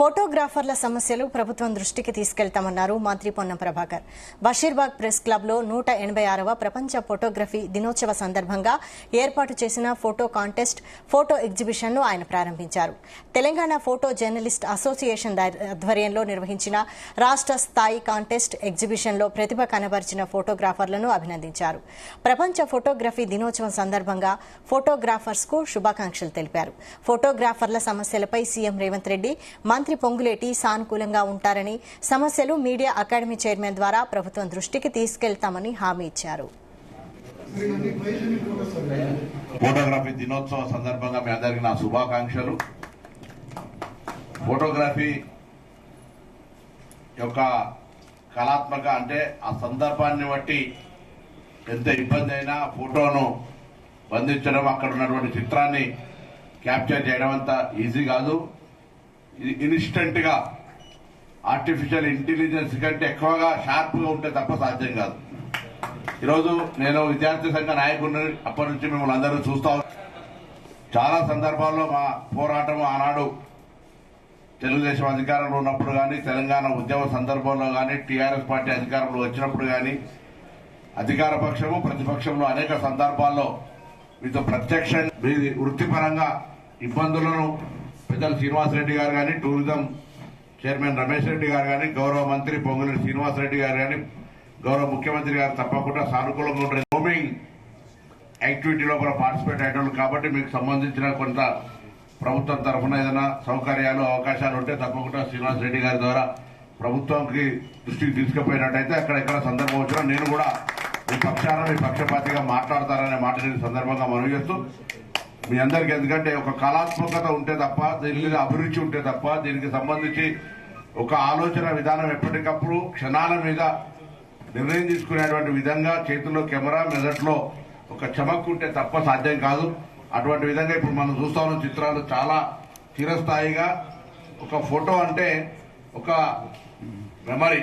ఫోటోగ్రాఫర్ల సమస్యలు ప్రభుత్వం దృష్టికి తీసుకెళ్తామన్నారు మంత్రి పొన్నం ప్రభాకర్. బషీర్బాగ్ ప్రెస్ క్లబ్ లో 186వ ప్రపంచ ఫోటోగ్రఫీ దినోత్సవ సందర్భంగా ఏర్పాటు చేసిన ఫోటో కాంటెస్ట్, ఫోటో ఎగ్జిబిషన్ ను ఆయన ప్రారంభించారు. తెలంగాణ ఫోటో జర్నలిస్ట్ అసోసియేషన్ ఆధ్వర్యంలో నిర్వహించిన రాష్ట్ర స్థాయి కాంటెస్ట్, ఎగ్జిబిషన్ లో ప్రతిభ కనబరిచిన ఫోటోగ్రాఫర్లను అభినందించారు. ప్రపంచ ఫోటోగ్రఫీ దినోత్సవం సందర్భంగా ఫోటోగ్రాఫర్స్ కు శుభాకాంక్షలు తెలిపారు. ఫోటోగ్రాఫర్ల సమస్యలపై సీఎం రేవంత్ రెడ్డి, మంత్రి పొంగులేటి సానుకూలంగా ఉంటారని, సమస్యలు మీడియా అకాడమీ చైర్మన్ ద్వారా ప్రభుత్వం దృష్టికి తీసుకెళ్తామని హామీ ఇచ్చారు. ఫోటోగ్రఫీ దినోత్సవం సందర్భంగా మీ అందరికీ నా శుభాకాంక్షలు. ఫోటోగ్రఫీ యొక్క కళాత్మక అంటే ఆ సందర్భాన్ని బట్టి ఎంత ఇబ్బంది అయినా ఫోటోను బంధించడం, అక్కడ ఉన్నటువంటి చిత్రాన్ని క్యాప్చర్ చేయడం అంత ఈజీ కాదు. ఇది ఇన్స్టెంట్ గా ఆర్టిఫిషియల్ ఇంటెలిజెన్స్ కంటే ఎక్కువగా షార్ప్ గా ఉంటే తప్ప సాధ్యం కాదు. ఈరోజు నేను విద్యార్థి సంఘ నాయకుడిని, అప్పటి నుంచి మిమ్మల్ని అందరూ చూస్తా. చాలా సందర్భాల్లో మా పోరాటం ఆనాడు తెలుగుదేశం అధికారంలో ఉన్నప్పుడు కానీ, తెలంగాణ ఉద్యమ సందర్భంలో కానీ, టీఆర్ఎస్ పార్టీ అధికారంలో వచ్చినప్పుడు కానీ, అధికార పక్షము ప్రతిపక్షంలో అనేక సందర్భాల్లో మీతో ప్రత్యక్షంగా మీ వృత్తిపరంగా ఇబ్బందులను పెద్దలు శ్రీనివాసరెడ్డి గారు కానీ, టూరిజం చైర్మన్ రమేష్ రెడ్డి గారు కానీ, గౌరవ మంత్రి పొంగులేటి శ్రీనివాసరెడ్డి గారు కానీ, గౌరవ ముఖ్యమంత్రి గారు తప్పకుండా సానుకూలంగా ఉంటుంది. రోమింగ్ యాక్టివిటీ లోపల పార్టిసిపేట్ అయ్యేటోళ్ళు కాబట్టి మీకు సంబంధించిన కొంత ప్రభుత్వం తరఫున ఏదైనా సౌకర్యాలు, అవకాశాలు ఉంటే తప్పకుండా శ్రీనివాసరెడ్డి గారి ద్వారా ప్రభుత్వంకి దృష్టికి తీసుకుపోయినట్టయితే అక్కడెక్కడ సందర్భం వచ్చినా నేను కూడా మీ పక్షాన, మీ పక్షపాతిగా మాట్లాడతారనే మాట నేను సందర్భంగా మనవి చేస్తూ, మీ అందరికీ ఎందుకంటే ఒక కళాత్మకత ఉంటే తప్ప, దీని మీద అభిరుచి ఉంటే తప్ప, దీనికి సంబంధించి ఒక ఆలోచన విధానం ఎప్పటికప్పుడు క్షణాల మీద నిర్ణయం తీసుకునేటువంటి విధంగా చేతుల్లో కెమెరా, మెదట్లో ఒక చమక్కు ఉంటే తప్ప సాధ్యం కాదు. అటువంటి విధంగా ఇప్పుడు మనం చూస్తా ఉన్న చిత్రాలు చాలా చిరస్థాయిగా, ఒక ఫోటో అంటే ఒక మెమరీ.